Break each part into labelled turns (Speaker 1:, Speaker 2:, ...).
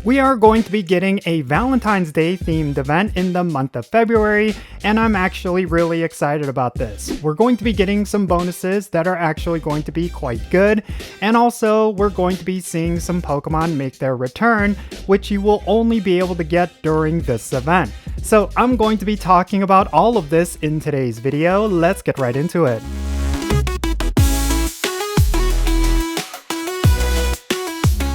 Speaker 1: We are going to be getting a Valentine's Day themed event in the month of February, and I'm actually really excited about this. We're going to be getting some bonuses that are actually going to be quite good, and also we're going to be seeing some Pokemon make their return, which you will only be able to get during this event. So I'm going to be talking about all of this in today's video. Let's get right into it.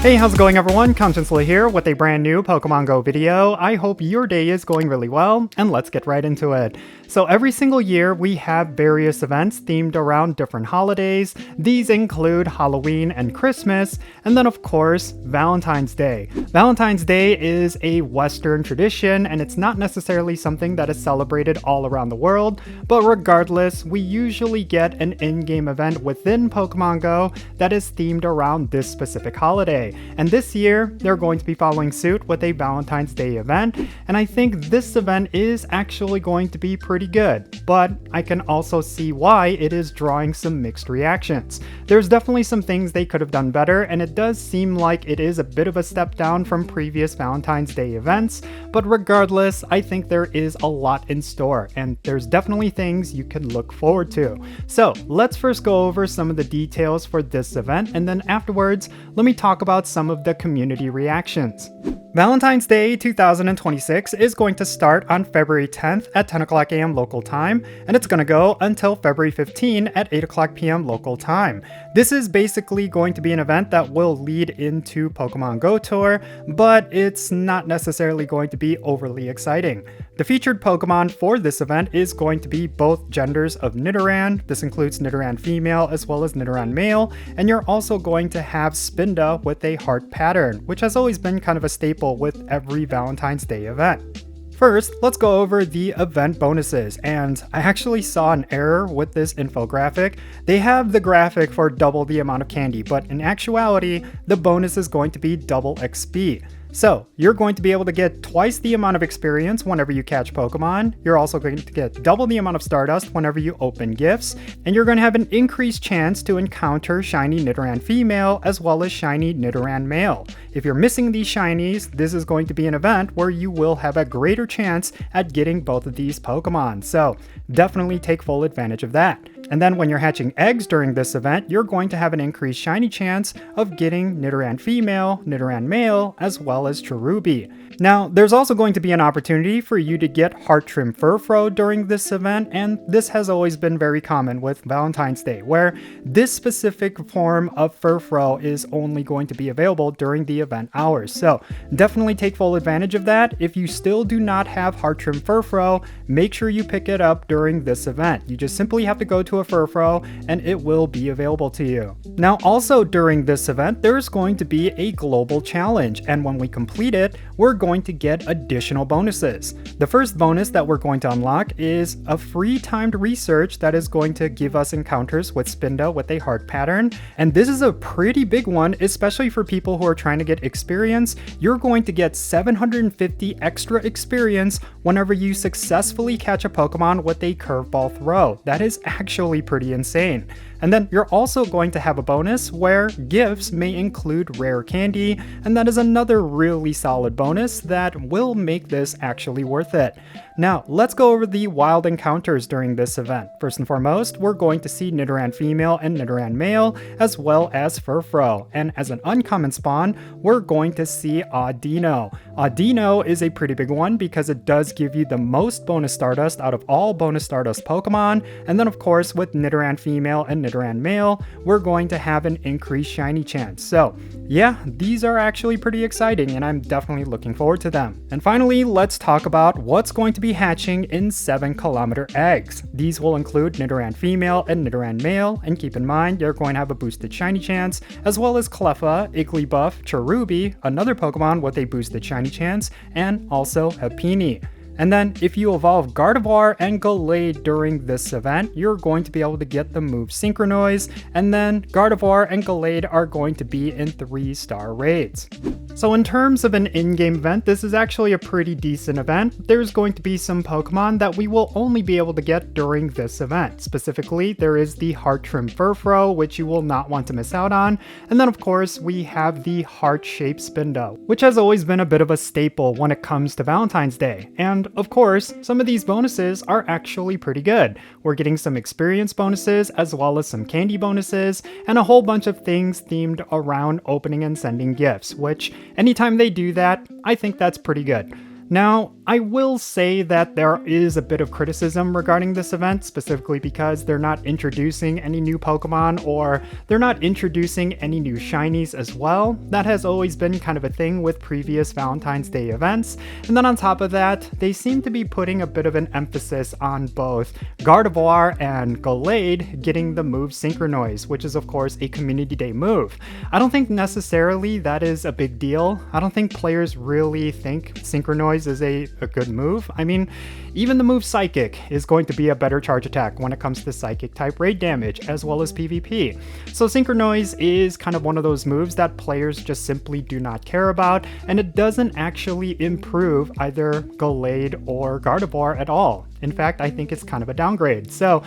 Speaker 1: Hey, how's it going everyone? Jinsula here with a brand new Pokemon Go video. I hope your day is going really well, and let's get right into it. So every single year we have various events themed around different holidays. These include Halloween and Christmas, and then of course, Valentine's Day. Valentine's Day is a Western tradition, and it's not necessarily something that is celebrated all around the world, but regardless, we usually get an in-game event within Pokemon Go that is themed around this specific holiday. And this year, they're going to be following suit with a Valentine's Day event, and I think this event is actually going to be pretty good, but I can also see why it is drawing some mixed reactions. There's definitely some things they could have done better, and it does seem like it is a bit of a step down from previous Valentine's Day events, but regardless, I think there is a lot in store, and there's definitely things you can look forward to. So let's first go over some of the details for this event, and then afterwards, let me talk about some of the community reactions. Valentine's Day 2026 is going to start on February 10th at 10 o'clock a.m. local time, and it's going to go until February 15 at 8 o'clock p.m. local time. This is basically going to be an event that will lead into Pokemon Go Tour, but it's not necessarily going to be overly exciting. The featured Pokemon for this event is going to be both genders of Nidoran. This includes Nidoran female as well as Nidoran male, and you're also going to have Spinda with a heart pattern, which has always been kind of a staple with every Valentine's Day event. First, let's go over the event bonuses, and I actually saw an error with this infographic. They have the graphic for double the amount of candy, but in actuality, the bonus is going to be double XP. So, you're going to be able to get twice the amount of experience whenever you catch Pokemon, you're also going to get double the amount of Stardust whenever you open gifts, and you're going to have an increased chance to encounter shiny Nidoran female as well as shiny Nidoran male. If you're missing these shinies, this is going to be an event where you will have a greater chance at getting both of these Pokemon, so definitely take full advantage of that. And then when you're hatching eggs during this event, you're going to have an increased shiny chance of getting Nidoran female, Nidoran male, as well as Cherubi. Now, there's also going to be an opportunity for you to get Heart Trim Furfrou during this event, and this has always been very common with Valentine's Day, where this specific form of Furfrou is only going to be available during the event hours. So definitely take full advantage of that. If you still do not have Heart Trim Furfrou, make sure you pick it up during this event. You just simply have to go to a Furfrou and it will be available to you. Now, also during this event, there's going to be a global challenge, and when we complete it, we're going to get additional bonuses. The first bonus that we're going to unlock is a free timed research that is going to give us encounters with Spinda with a heart pattern, and this is a pretty big one, especially for people who are trying to get experience. You're going to get 750 extra experience whenever you successfully catch a Pokemon with a curveball throw. That is actually pretty insane. And then you're also going to have a bonus where gifts may include rare candy, and that is another really solid bonus that will make this actually worth it. Now, let's go over the wild encounters during this event. First and foremost, we're going to see Nidoran female and Nidoran male, as well as Furfrou. And as an uncommon spawn, we're going to see Audino. Audino is a pretty big one because it does give you the most bonus Stardust out of all bonus Stardust Pokemon. And then of course, with Nidoran female and Nidoran male, we're going to have an increased shiny chance. So yeah, these are actually pretty exciting, and I'm definitely looking forward to them. And finally, let's talk about what's going to be hatching in 7-kilometer eggs. These will include Nidoran female and Nidoran male, and keep in mind you're going to have a boosted shiny chance, as well as Cleffa, Igglybuff, Cherubi, another Pokemon with a boosted shiny chance, and also Happiny. And then if you evolve Gardevoir and Gallade during this event, you're going to be able to get the move Synchronoise, and then Gardevoir and Gallade are going to be in 3-star raids. So in terms of an in-game event, this is actually a pretty decent event. There's going to be some Pokemon that we will only be able to get during this event. Specifically, there is the Heart Trim Furfrou, which you will not want to miss out on. And then of course, we have the Heart-shaped Spindo, which has always been a bit of a staple when it comes to Valentine's Day. And of course, some of these bonuses are actually pretty good. We're getting some experience bonuses, as well as some candy bonuses, and a whole bunch of things themed around opening and sending gifts, which anytime they do that, I think that's pretty good. Now, I will say that there is a bit of criticism regarding this event, specifically because they're not introducing any new Pokemon, or they're not introducing any new shinies as well. That has always been kind of a thing with previous Valentine's Day events. And then on top of that, they seem to be putting a bit of an emphasis on both Gardevoir and Gallade getting the move Synchronoise, which is of course a Community Day move. I don't think necessarily that is a big deal. I don't think players really think Synchronoise is a good move. I mean, even the move Psychic is going to be a better charge attack when it comes to Psychic type raid damage, as well as PvP. So Synchronoise is kind of one of those moves that players just simply do not care about, and it doesn't actually improve either Gallade or Gardevoir at all. In fact, I think it's kind of a downgrade. So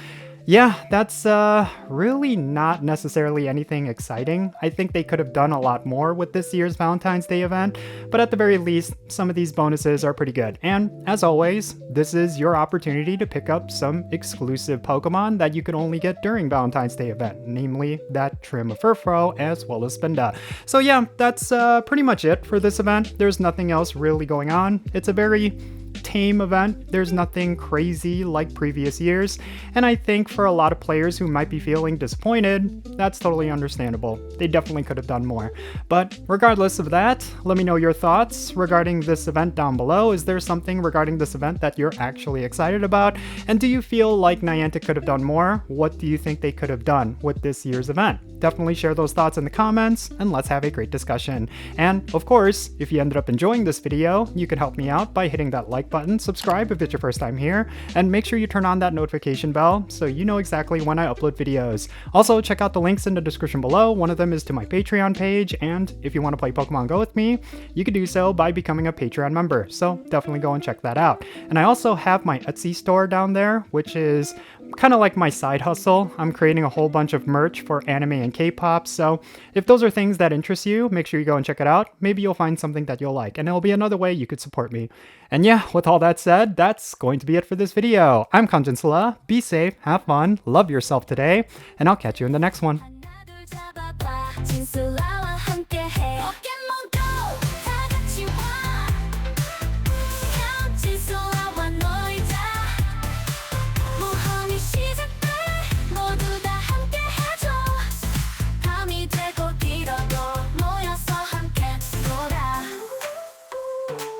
Speaker 1: yeah, that's really not necessarily anything exciting. I think they could have done a lot more with this year's Valentine's Day event, but at the very least, some of these bonuses are pretty good. And as always, this is your opportunity to pick up some exclusive Pokemon that you can only get during Valentine's Day event, namely that Trim of Furfrou as well as Spinda. So yeah, that's pretty much it for this event. There's nothing else really going on. It's a very tame event. There's nothing crazy like previous years, and I think for a lot of players who might be feeling disappointed, that's totally understandable. They definitely could have done more. But regardless of that, let me know your thoughts regarding this event down below. Is there something regarding this event that you're actually excited about? And do you feel like Niantic could have done more? What do you think they could have done with this year's event? Definitely share those thoughts in the comments, and let's have a great discussion. And of course, if you ended up enjoying this video, you could help me out by hitting that like button, subscribe if it's your first time here, and make sure you turn on that notification bell so you know exactly when I upload videos. Also, check out the links in the description below. One of them is to my Patreon page, and if you want to play Pokemon Go with me, you can do so by becoming a Patreon member, so definitely go and check that out. And I also have my Etsy store down there, which is kind of like my side hustle. I'm creating a whole bunch of merch for anime and K-pop, so if those are things that interest you, make sure you go and check it out. Maybe you'll find something that you'll like, and it'll be another way you could support me. And yeah, with all that said, that's going to be it for this video. I'm Jinsula. Be safe, have fun, love yourself today, and I'll catch you in the next one.